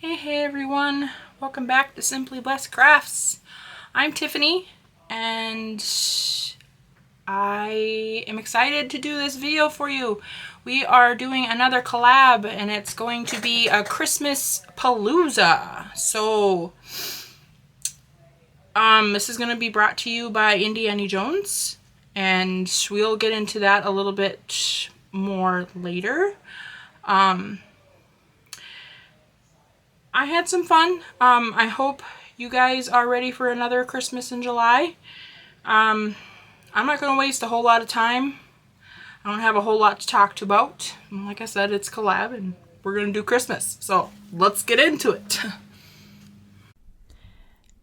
Hey everyone, welcome back to Simply Blessed Crafts. I'm Tiffany and I am excited to do this video for you. We are doing another collab and it's going to be a Christmas palooza. So this is going to be brought to you by Indiana Jones and we'll get into that a little bit more later. I had some fun. I hope you guys are ready for another Christmas in July. I'm not going to waste a whole lot of time. I don't have a whole lot to talk about. Like I said, it's collab and we're going to do Christmas. So let's get into it.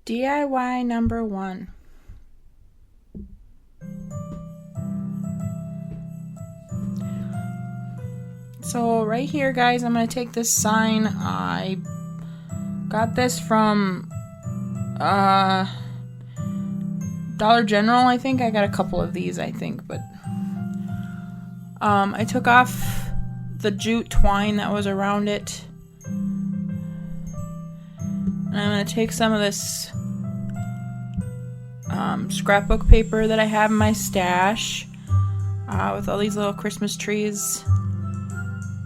DIY number 1. So right here, guys, I'm going to take this sign. I got this from Dollar General, I think. I got a couple of these, I think, but I took off the jute twine that was around it. And I'm going to take some of this scrapbook paper that I have in my stash with all these little Christmas trees.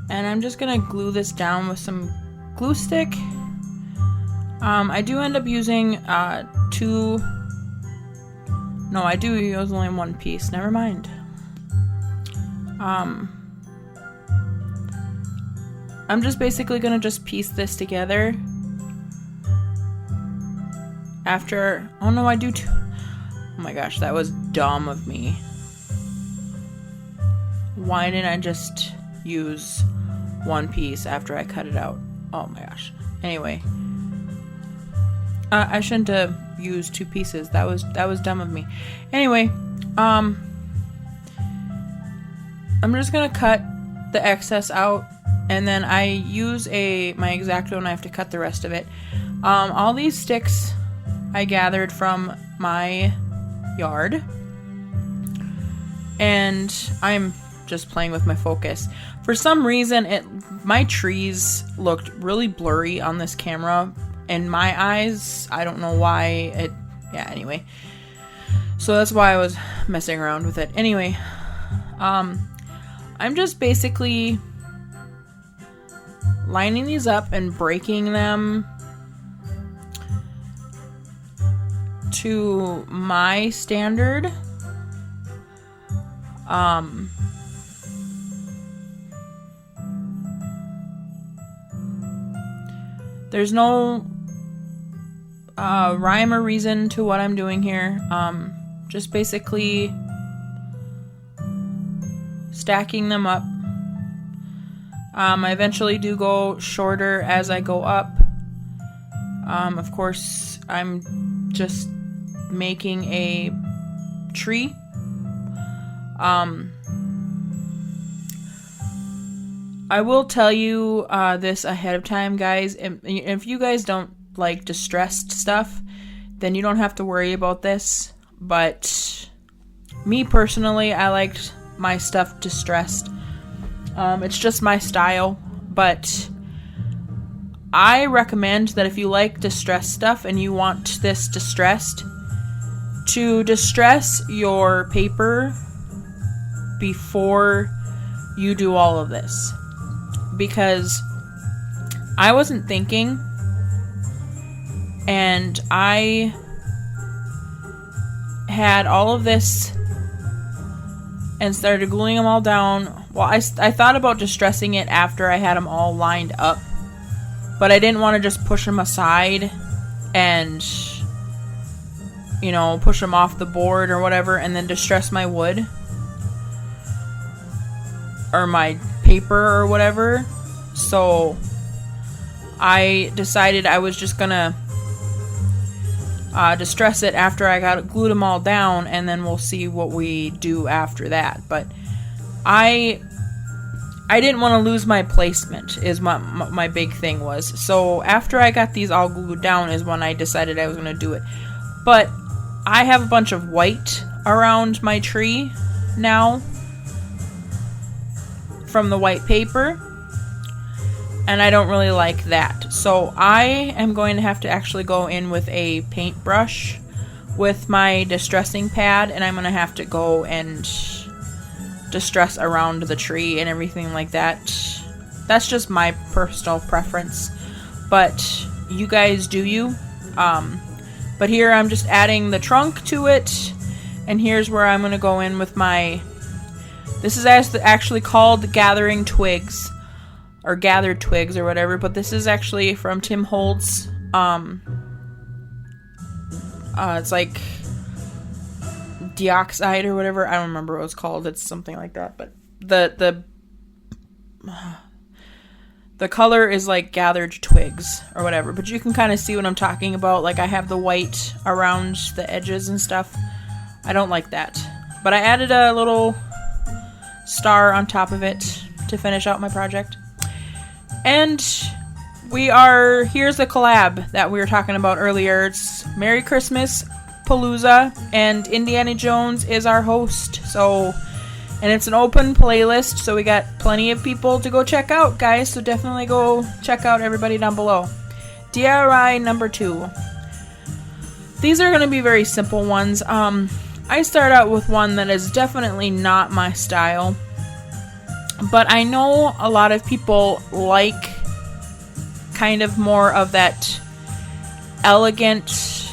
And I'm just going to glue this down with some glue stick. I do end up using I do use only one piece. Never mind. I'm just basically gonna just piece this together. After, oh no, I do too. Oh my gosh, that was dumb of me. Why didn't I just use one piece after I cut it out? Oh my gosh. Anyway. I shouldn't have used 2 pieces. That was dumb of me. Anyway, I'm just gonna cut the excess out, and then I use my X-Acto knife to cut the rest of it. All these sticks I gathered from my yard, and I'm just playing with my focus. For some reason, my trees looked really blurry on this camera. In my eyes, I don't know why anyway. So that's why I was messing around with it. Anyway, I'm just basically lining these up and breaking them to my standard. There's no rhyme or reason to what I'm doing here. Just basically stacking them up. I eventually do go shorter as I go up. Of course, I'm just making a tree. I will tell you this ahead of time, guys. If you guys don't like distressed stuff, then you don't have to worry about this. But me personally, I liked my stuff distressed. It's just my style. But I recommend that if you like distressed stuff and you want this distressed, to distress your paper before you do all of this. Because I wasn't thinking, and I had all of this and started gluing them all down. Well, I thought about distressing it after I had them all lined up, but I didn't want to just push them aside and, you know, push them off the board or whatever and then distress my wood or my paper or whatever. So I decided I was just gonna distress it after I glued them all down, and then we'll see what we do after that. But I didn't want to lose my placement is my big thing was. So after I got these all glued down is when I decided I was gonna do it. But I have a bunch of white around my tree now from the white paper. and I don't really like that. So I am going to have to actually go in with a paintbrush with my distressing pad, and I'm going to have to go and distress around the tree and everything like that. That's just my personal preference, but you guys do you. But here I'm just adding the trunk to it, and here's where I'm going to go in with my... This is actually called Gathering Twigs, or Gathered Twigs, or whatever, but this is actually from Tim Holtz. It's like dioxide or whatever. I don't remember what it's called. It's something like that, but the color is like gathered twigs or whatever, but you can kind of see what I'm talking about. Like I have the white around the edges and stuff. I don't like that, but I added a little star on top of it to finish out my project. And here's the collab that we were talking about earlier. It's Merry Christmas, PALOOZA, and Indiana Jones is our host. So, and it's an open playlist, so we got plenty of people to go check out, guys. So definitely go check out everybody down below. DIY number 2. These are going to be very simple ones. I start out with one that is definitely not my style, but I know a lot of people like kind of more of that elegant,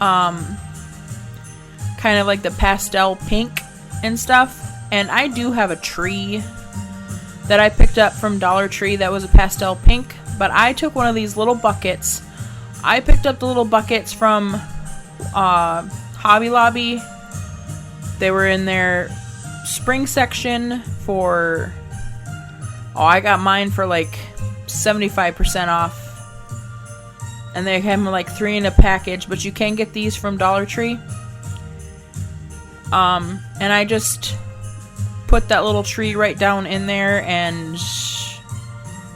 kind of like the pastel pink and stuff. And I do have a tree that I picked up from Dollar Tree that was a pastel pink, but I took one of these little buckets. I picked up the little buckets from Hobby Lobby. They were in their spring section for, I got mine for like 75% off. And they have them like 3 in a package, but you can get these from Dollar Tree. And I just put that little tree right down in there and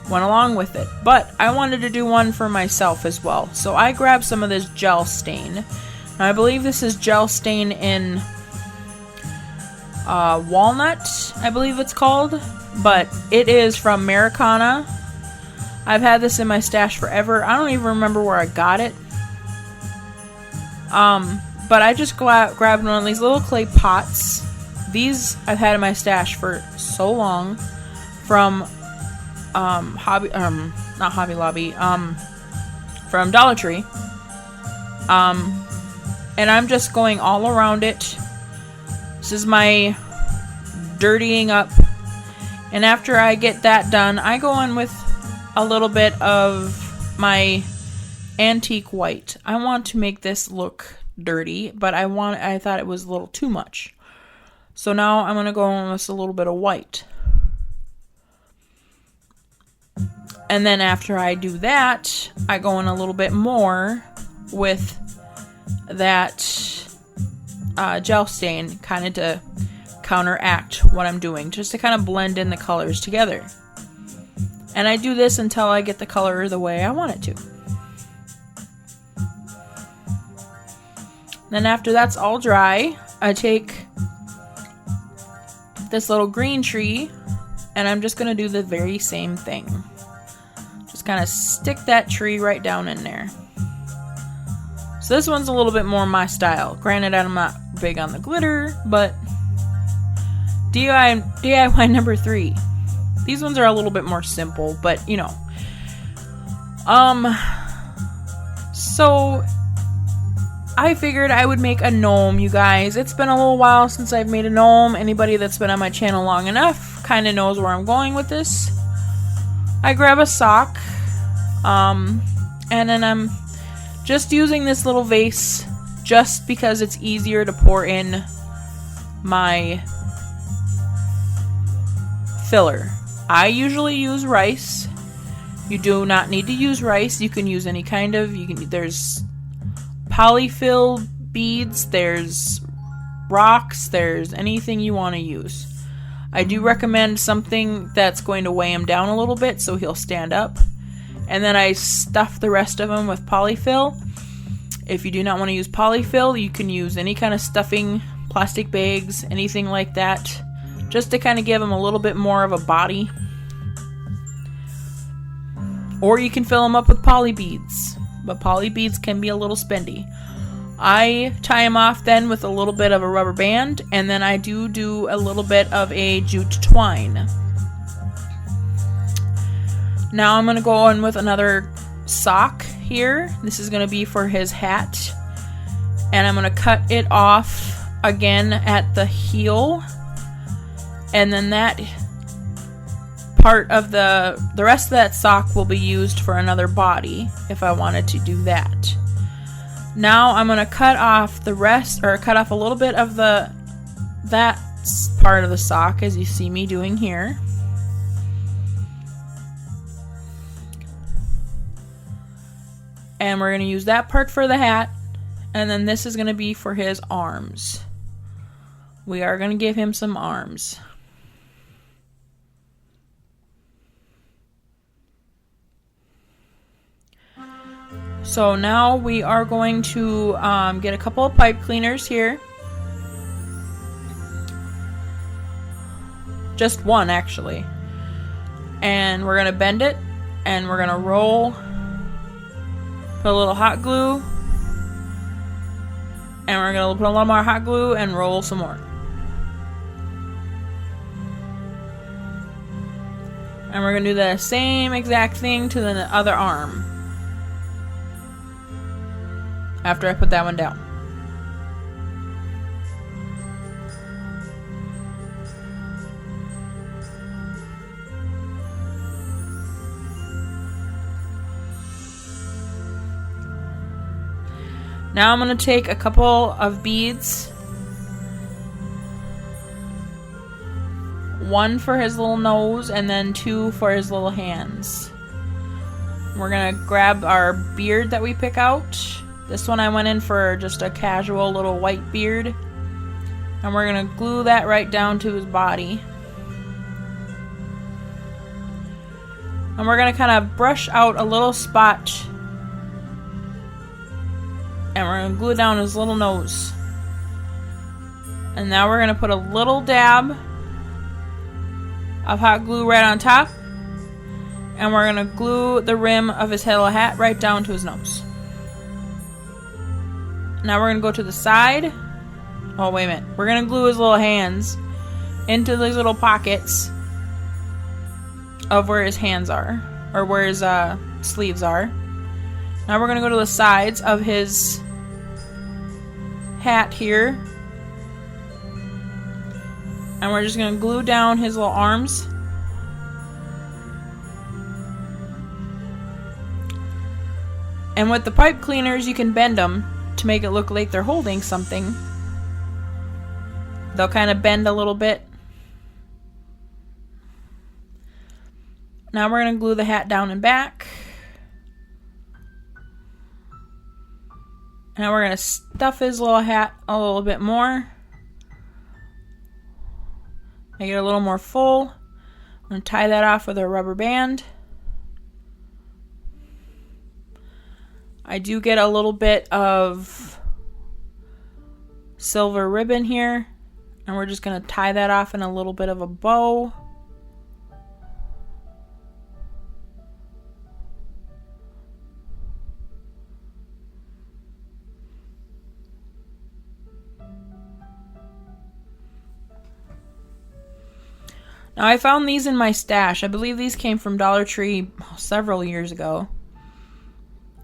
went along with it. But I wanted to do one for myself as well. So I grabbed some of this gel stain. Now, I believe this is gel stain in walnut, I believe it's called, but it is from Americana. I've had this in my stash forever. I don't even remember where I got it. But I just grabbed one of these little clay pots. These I've had in my stash for so long, from not Hobby Lobby, from Dollar Tree. And I'm just going all around it. This is my dirtying up. And after I get that done, I go in with a little bit of my antique white. I want to make this look dirty, but I thought it was a little too much. So now I'm going to go in with a little bit of white. And then after I do that, I go in a little bit more with that gel stain, kind of to counteract what I'm doing, just to kind of blend in the colors together. And I do this until I get the color the way I want it to. Then after that's all dry, I take this little green tree and I'm just going to do the very same thing. Just kind of stick that tree right down in there. So this one's a little bit more my style. Granted, I'm not big on the glitter, but DIY number 3. These ones are a little bit more simple, but you know. So I figured I would make a gnome, you guys. It's been a little while since I've made a gnome. Anybody that's been on my channel long enough kind of knows where I'm going with this. I grab a sock, and then I'm just using this little vase just because it's easier to pour in my filler. I usually use rice. You do not need to use rice. You can use any kind of, there's polyfill beads, there's rocks, there's anything you want to use. I do recommend something that's going to weigh him down a little bit so he'll stand up. And then I stuff the rest of them with polyfill. If you do not want to use polyfill, you can use any kind of stuffing, plastic bags, anything like that, just to kind of give them a little bit more of a body. Or you can fill them up with poly beads, but poly beads can be a little spendy. I tie them off then with a little bit of a rubber band, and then I do a little bit of a jute twine. Now I'm going to go in with another sock here. This is going to be for his hat, and I'm going to cut it off again at the heel, and then that part of the rest of that sock will be used for another body if I wanted to do that. Now I'm going to cut off the rest, or cut off a little bit of that part of the sock, as you see me doing here. And we're going to use that part for the hat, and then this is going to be for his arms. We are going to give him some arms. So now we are going to get a couple of pipe cleaners here. Just one, actually. And we're going to bend it, and we're going to roll. Put a little hot glue. And we're going to put a little more hot glue and roll some more. And we're going to do the same exact thing to the other arm. After I put that one down. Now I'm going to take a couple of beads. One for his little nose and then two for his little hands. We're going to grab our beard that we pick out. This one I went in for just a casual little white beard. And we're going to glue that right down to his body. And we're going to kind of brush out a little spot. And we're going to glue down his little nose. And now we're going to put a little dab of hot glue right on top. And we're going to glue the rim of his little hat right down to his nose. Now we're going to go to the side. Oh, wait a minute. We're going to glue his little hands into these little pockets of where his hands are. Or where his sleeves are. Now we're going to go to the sides of his hat here. And we're just going to glue down his little arms. And with the pipe cleaners, you can bend them to make it look like they're holding something. They'll kind of bend a little bit. Now we're going to glue the hat down and back. Now we're going to stuff his little hat a little bit more. Make it a little more full. I'm going to tie that off with a rubber band. I do get a little bit of silver ribbon here. And we're just going to tie that off in a little bit of a bow. Now I found these in my stash. I believe these came from Dollar Tree several years ago.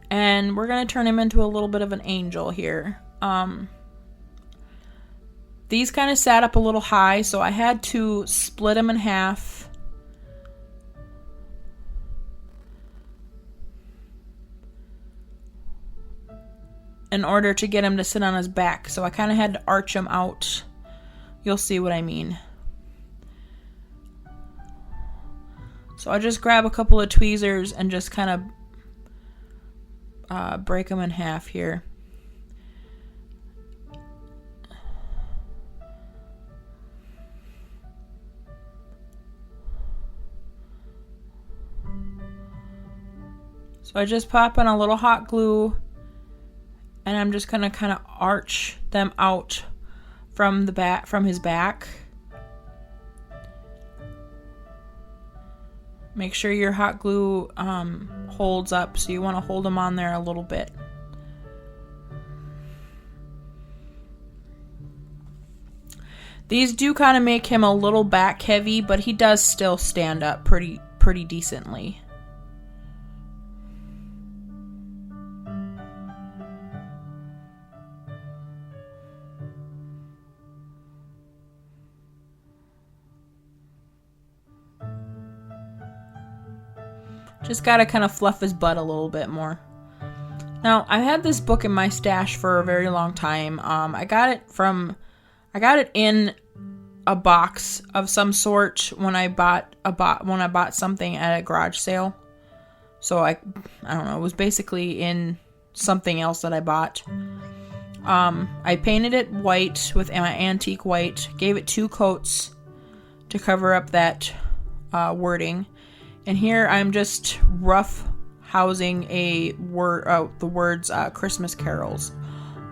And we're going to turn him into a little bit of an angel here. These kind of sat up a little high, so I had to split them in half. In order to get him to sit on his back. So I kind of had to arch him out. You'll see what I mean. So I just grab a couple of tweezers and just kind of break them in half here. So I just pop in a little hot glue and I'm just gonna kind of arch them out from the back, from his back. Make sure your hot glue holds up, so you want to hold them on there a little bit. These do kind of make him a little back heavy, but he does still stand up pretty decently. Just gotta kind of fluff his butt a little bit more. Now, I've had this book in my stash for a very long time. I got it in a box of some sort when I bought something at a garage sale. So I don't know, it was basically in something else that I bought. I painted it white with my antique white, gave it 2 coats to cover up that wording. And here I'm just rough housing the words Christmas carols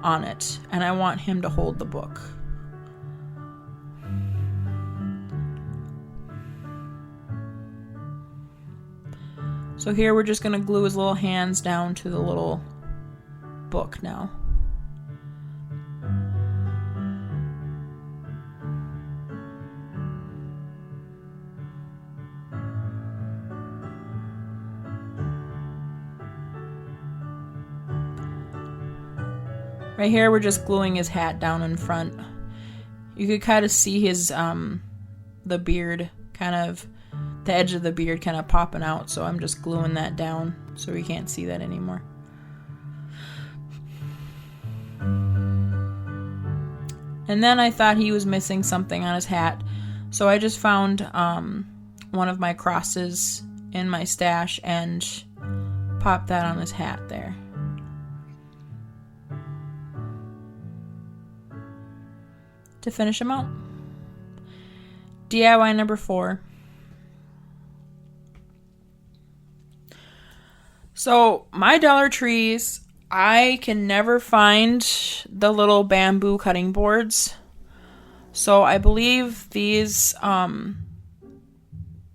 on it. And I want him to hold the book. So here we're just going to glue his little hands down to the little book now. Right here, we're just gluing his hat down in front. You could kind of see his, the beard, the edge of the beard kind of popping out, so I'm just gluing that down so we can't see that anymore. And then I thought he was missing something on his hat, so I just found one of my crosses in my stash and popped that on his hat there. To finish him out. DIY number 4. So, my Dollar Trees, I can never find the little bamboo cutting boards. So, I believe these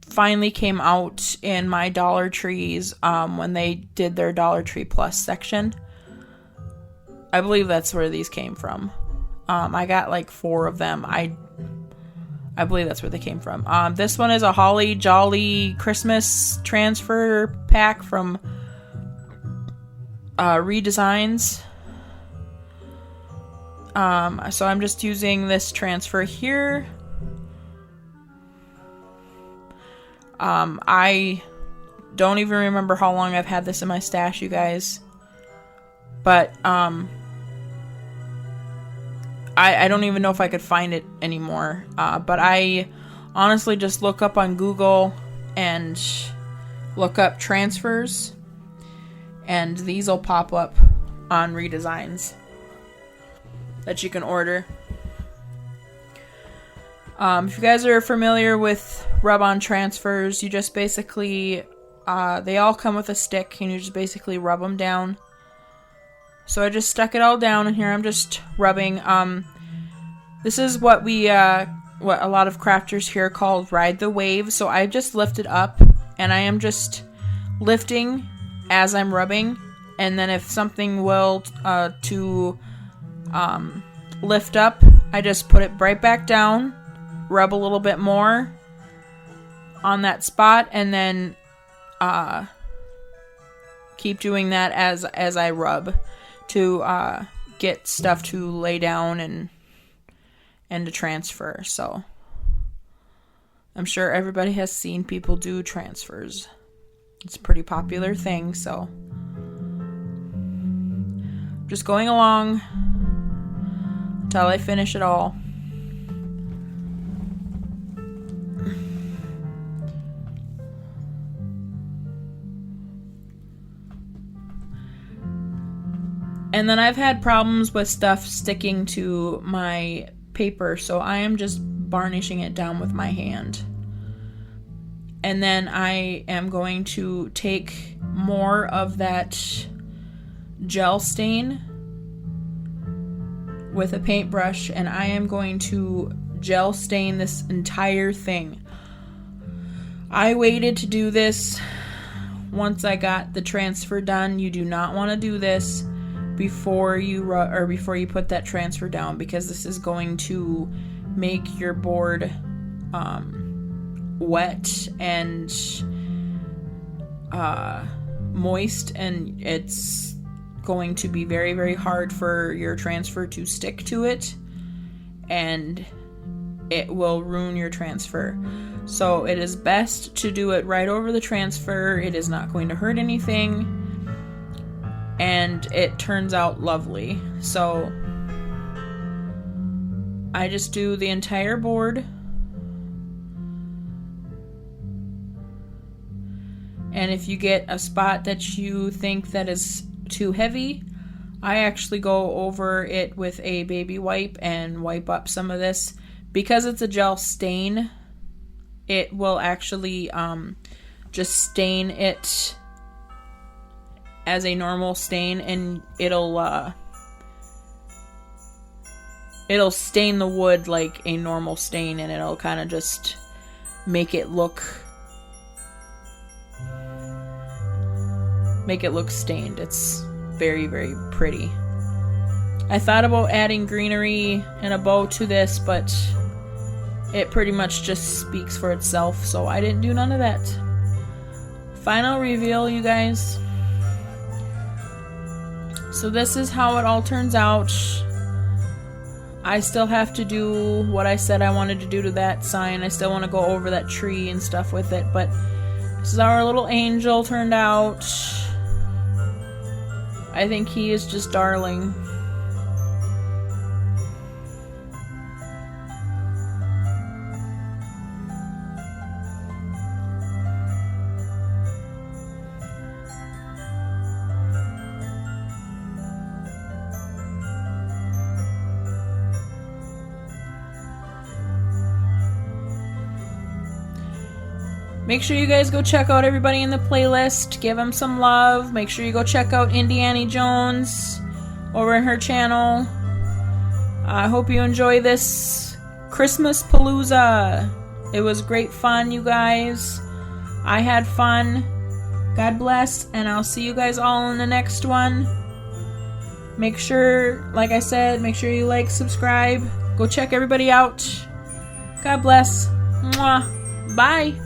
finally came out in my Dollar Trees when they did their Dollar Tree Plus section. I believe that's where these came from. I got like 4 of them. I believe that's where they came from. This one is a Holly Jolly Christmas transfer pack from Redesigns. So I'm just using this transfer here. I don't even remember how long I've had this in my stash, you guys. But, I don't even know if I could find it anymore. But I honestly just look up on Google and look up transfers. And these will pop up on Redesigns that you can order. If you guys are familiar with rub-on transfers, you just basically, they all come with a stick and you just basically rub them down. So I just stuck it all down, and here I'm just rubbing. This is what what a lot of crafters here call ride the wave. So I just lift it up, and I am just lifting as I'm rubbing. And then if something will to lift up, I just put it right back down, rub a little bit more on that spot, and then keep doing that as I rub to get stuff to lay down and to transfer. So I'm sure everybody has seen people do transfers. It's a pretty popular thing, so just going along until I finish it all. And then I've had problems with stuff sticking to my paper, so I am just varnishing it down with my hand. And then I am going to take more of that gel stain with a paintbrush, and I am going to gel stain this entire thing. I waited to do this once I got the transfer done. You do not want to do this before you put that transfer down, because this is going to make your board wet and moist, and it's going to be very, very hard for your transfer to stick to it, and it will ruin your transfer. So it is best to do it right over the transfer. It is not going to hurt anything, and it turns out lovely. So I just do the entire board, and if you get a spot that you think that is too heavy, I actually go over it with a baby wipe and wipe up some of this. Because it's a gel stain, it will actually just stain it as a normal stain, and it'll stain the wood like a normal stain, and it'll kind of just make it look stained. It's very, very pretty. I thought about adding greenery and a bow to this, but it pretty much just speaks for itself, so I didn't do none of that. Final reveal, you guys. So this is how it all turns out. I still have to do what I said I wanted to do to that sign. I still want to go over that tree and stuff with it, but this is how our little angel turned out. I think he is just darling. Make sure you guys go check out everybody in the playlist. Give them some love. Make sure you go check out Indiana Jones over in her channel. I hope you enjoy this Christmas Palooza. It was great fun, you guys. I had fun. God bless, and I'll see you guys all in the next one. Make sure, like I said, make sure you like, subscribe. Go check everybody out. God bless. Mwah. Bye.